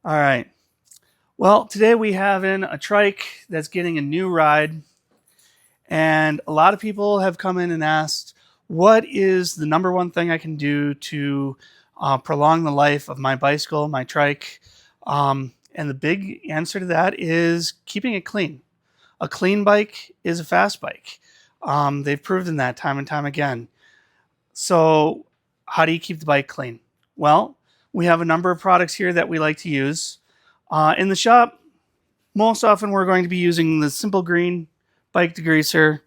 All right. Well, today we have in a trike that's getting a new ride, and a lot of people have come in and asked, what is the number one thing I can do to prolong the life of my bicycle, my trike? And the big answer to that is keeping it clean. A clean bike is a fast bike. They've proven that time and time again. So, how do you keep the bike clean? Well, we have a number of products here that we like to use. In the shop, most often we're going to be using the simple green bike degreaser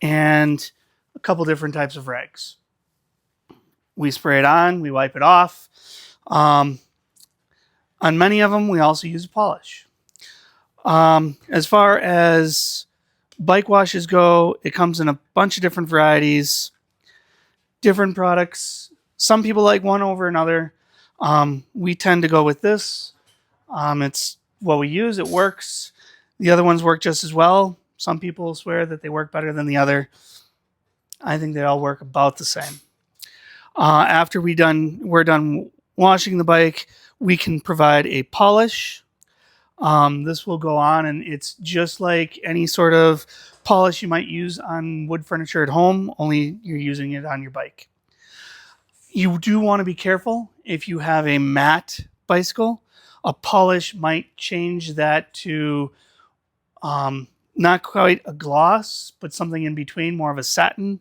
and a couple different types of rags. We spray it on, we wipe it off. On many of them, we also use a polish. As far as bike washes go, it comes in a bunch of different varieties, different products. Some people like one over another. We tend to go with this. It's what we use. It works. The other ones work just as well. Some people swear that they work better than the other. I think they all work about the same. After we're done washing the bike, we can provide a polish. This will go on, and it's just like any sort of polish you might use on wood furniture at home, only you're using it on your bike. You do want to be careful if you have a matte bicycle. A polish might change that to not quite a gloss, but something in between, more of a satin.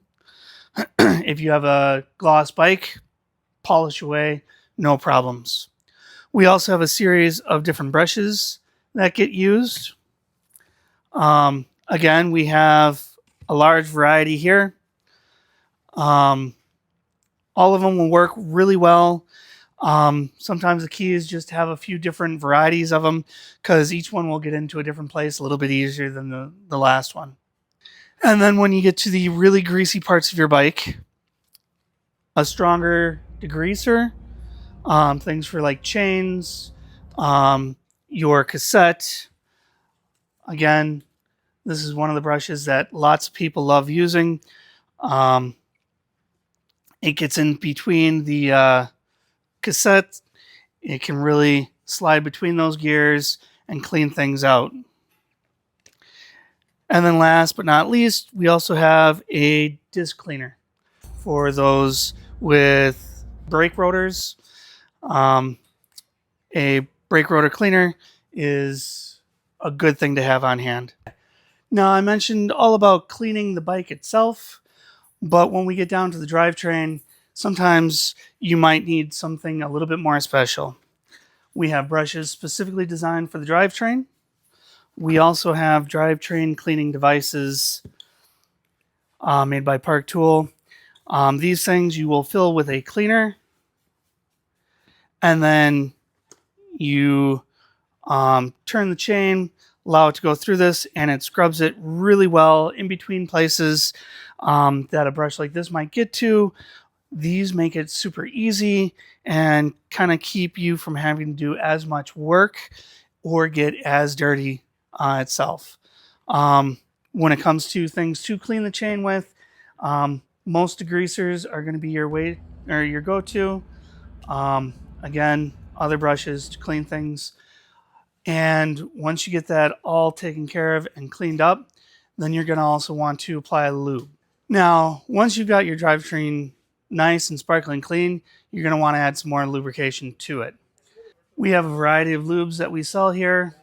If you have a gloss bike, polish away, no problems. We also have a series of different brushes that get used. Again, we have a large variety here. All of them will work really well. Sometimes the key is just to have a few different varieties of them because each one will get into a different place a little bit easier than the last one. And then when you get to the really greasy parts of your bike, a stronger degreaser, things for like chains, your cassette. Again, this is one of the brushes that lots of people love using. It gets in between the cassette. It can really slide between those gears and clean things out. And then last but not least, we also have a disc cleaner for those with brake rotors. A brake rotor cleaner is a good thing to have on hand. Now, I mentioned all about cleaning the bike itself, but when we get down to the drivetrain, sometimes you might need something a little bit more special. We have brushes specifically designed for the drivetrain. We also have drivetrain cleaning devices made by Park Tool. These things you will fill with a cleaner, and then you turn the chain, allow it to go through this, and it scrubs it really well in between places that a brush like this might get to. These make it super easy and kind of keep you from having to do as much work or get as dirty itself. When it comes to things to clean the chain with, most degreasers are going to be your way or your go-to. Again, other brushes to clean things. And once you get that all taken care of and cleaned up, then you're going to also want to apply a lube. Now, once you've got your drivetrain nice and sparkling clean, you're going to want to add some more lubrication to it. We have a variety of lubes that we sell here,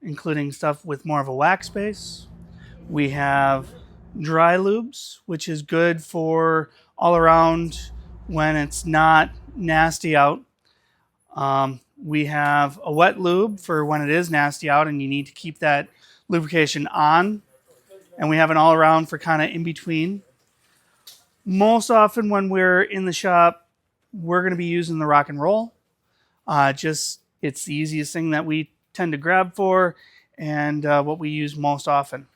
including stuff with more of a wax base. We have dry lubes, which is good for all around when it's not nasty out. We have a wet lube for when it is nasty out and you need to keep that lubrication on. And we have an all around for kind of in between. Most often when we're in the shop, we're going to be using the rock and roll. It's the easiest thing that we tend to grab for and what we use most often.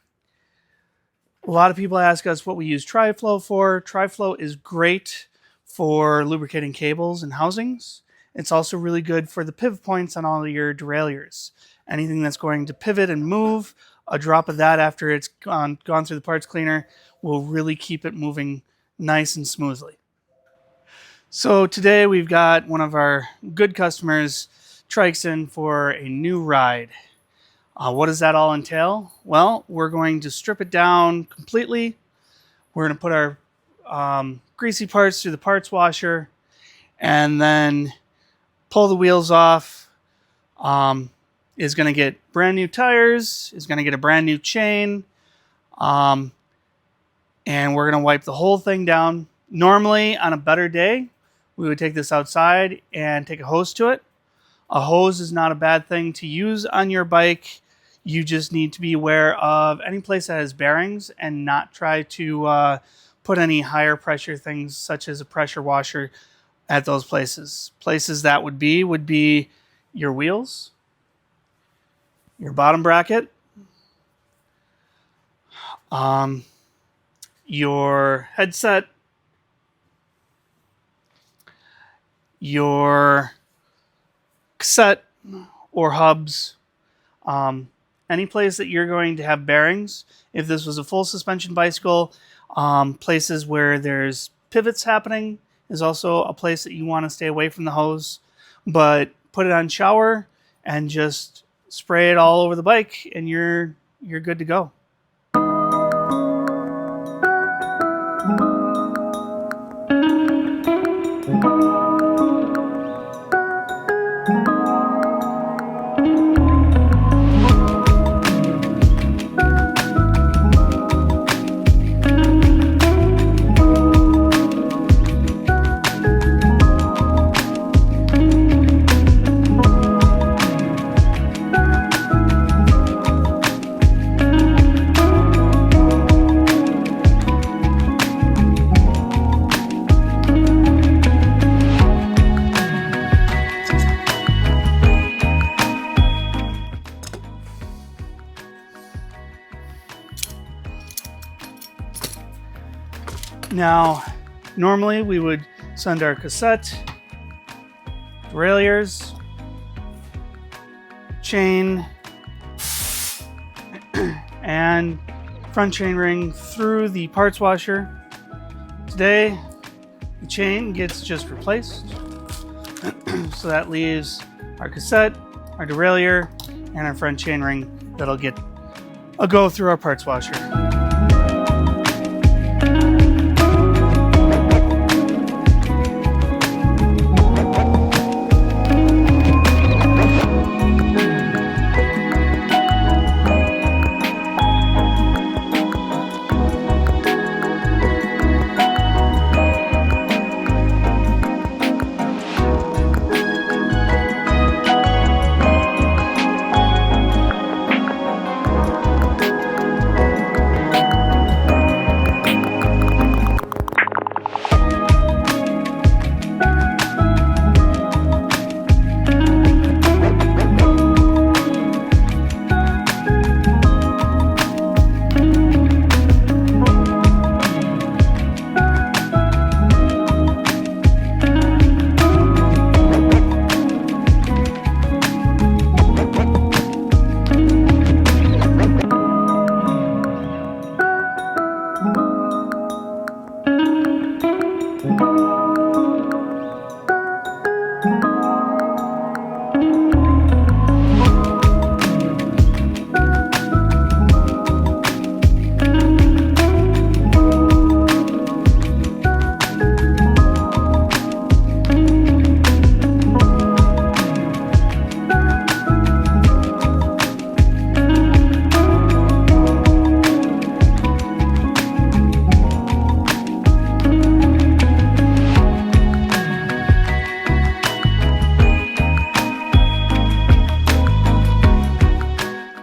A lot of people ask us what we use Tri-Flow for. Tri-Flow is great for lubricating cables and housings. It's also really good for the pivot points on all of your derailleurs. Anything that's going to pivot and move, a drop of that after it's gone through the parts cleaner will really keep it moving nice and smoothly. So today we've got one of our good customers Trikes in for a new ride. What does that all entail? Well, we're going to strip it down completely. We're going to put our greasy parts through the parts washer and then pull the wheels off. Is going to get brand new tires, is going to get a brand new chain, and we're going to wipe the whole thing down. Normally, on a better day, we would take this outside and take a hose to it. A hose is not a bad thing to use on your bike. You just need to be aware of any place that has bearings and not try to put any higher pressure things such as a pressure washer at those places. Places that would be your wheels, your bottom bracket, your headset, your cassette or hubs, any place that you're going to have bearings. If this was a full suspension bicycle, places where there's pivots happening is also a place that you want to stay away from the hose. But put it on shower and just spray it all over the bike and you're good to go. Now, normally we would send our cassette, derailleurs, chain, and front chain ring through the parts washer. Today, the chain gets just replaced. So that leaves our cassette, our derailleur, and our front chain ring that'll get a go through our parts washer.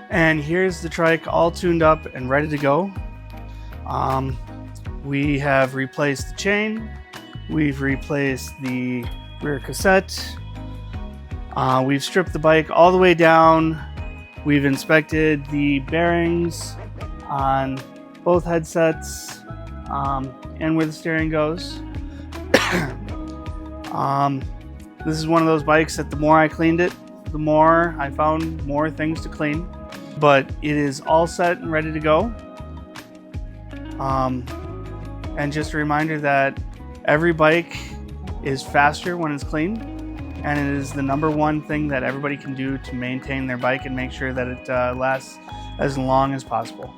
And here's the trike all tuned up and ready to go. We have replaced the chain. We've replaced the rear cassette. We've stripped the bike all the way down. We've inspected the bearings on both headsets and where the steering goes. This is one of those bikes that the more I cleaned it, the more I found more things to clean. But it is all set and ready to go. And just a reminder that every bike is faster when it's clean, and it is the #1 thing that everybody can do to maintain their bike and make sure that it lasts as long as possible.